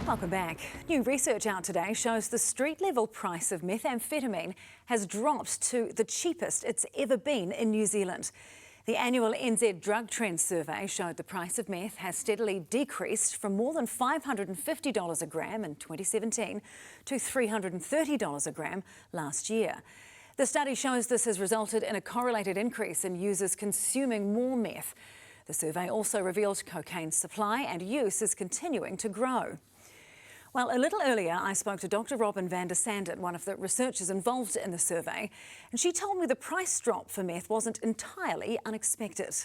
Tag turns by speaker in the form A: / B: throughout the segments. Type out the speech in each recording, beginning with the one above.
A: Welcome back. New research out today shows the street-level price of methamphetamine has dropped to the cheapest it's ever been in New Zealand. The annual NZ Drug Trends survey showed the price of meth has steadily decreased from more than $550 a gram in 2017 to $330 a gram last year. The study shows this has resulted in a correlated increase in users consuming more meth. The survey also revealed cocaine's supply and use is continuing to grow. Well, a little earlier, I spoke to Dr. Robin van der Sanden, one of the researchers involved in the survey, and she told me the price drop for meth wasn't entirely unexpected.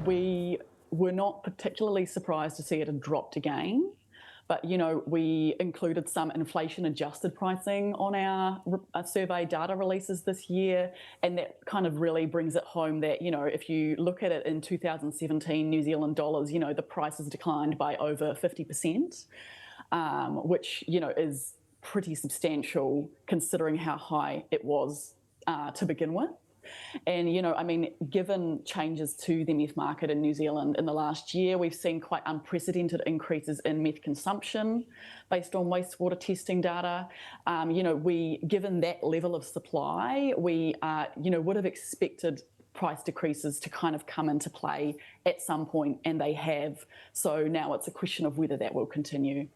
B: We were not particularly surprised to see it had dropped again, but, we included some inflation-adjusted pricing on our survey data releases this year, and that kind of really brings it home that, if you look at it in 2017 New Zealand dollars, the price has declined by over 50%. Which, is pretty substantial considering how high it was to begin with. And, given changes to the meth market in New Zealand in the last year, we've seen quite unprecedented increases in meth consumption based on wastewater testing data. Given that level of supply, we, would have expected price decreases to kind of come into play at some point, and they have. So now it's a question of whether that will continue.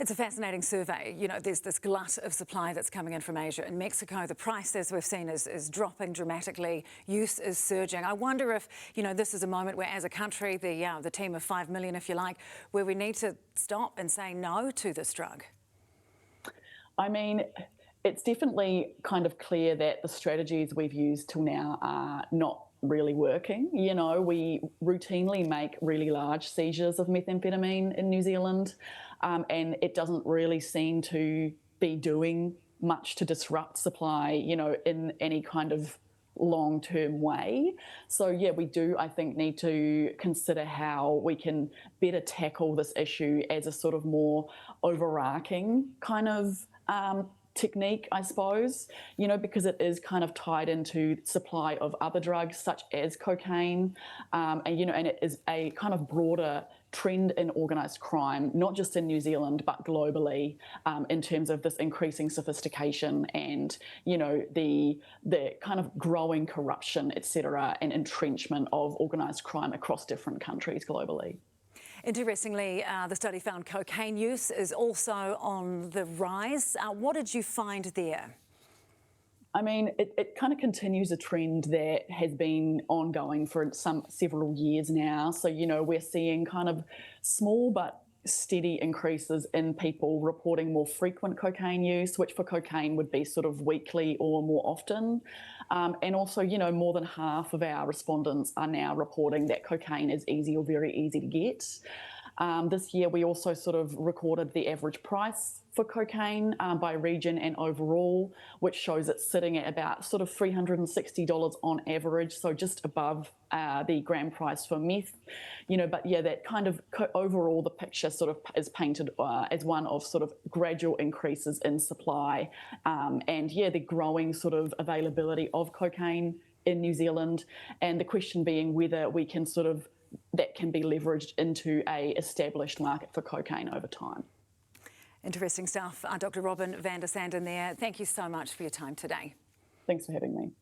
A: It's a fascinating survey. There's this glut of supply that's coming in from Asia and Mexico. The price, as we've seen, is dropping dramatically. Use is surging. I wonder if, this is a moment where, as a country, the team of 5 million, if you like, where we need to stop and say no to this drug.
B: It's definitely kind of clear that the strategies we've used till now are not really working. We routinely make really large seizures of methamphetamine in New Zealand, and it doesn't really seem to be doing much to disrupt supply, in any kind of long-term way. So yeah, we do, I think, need to consider how we can better tackle this issue as a sort of more overarching kind of technique, I suppose, because it is kind of tied into supply of other drugs such as cocaine, and it is a kind of broader trend in organised crime, not just in New Zealand but globally, in terms of this increasing sophistication and the kind of growing corruption, etc., and entrenchment of organised crime across different countries globally.
A: Interestingly, the study found cocaine use is also on the rise. What did you find there?
B: It kind of continues a trend that has been ongoing for several years now. So, we're seeing kind of small but steady increases in people reporting more frequent cocaine use, which for cocaine would be sort of weekly or more often. And also, more than half of our respondents are now reporting that cocaine is easy or very easy to get. This year, we also sort of recorded the average price for cocaine by region and overall, which shows it's sitting at about sort of $360 on average, so just above the gram price for meth. But yeah, that kind of overall the picture sort of is painted as one of sort of gradual increases in supply, and yeah, the growing sort of availability of cocaine in New Zealand, and the question being whether we can that can be leveraged into a established market for cocaine over time.
A: Interesting stuff. Dr. Robin van der Sanden there. Thank you so much for your time today.
B: Thanks for having me.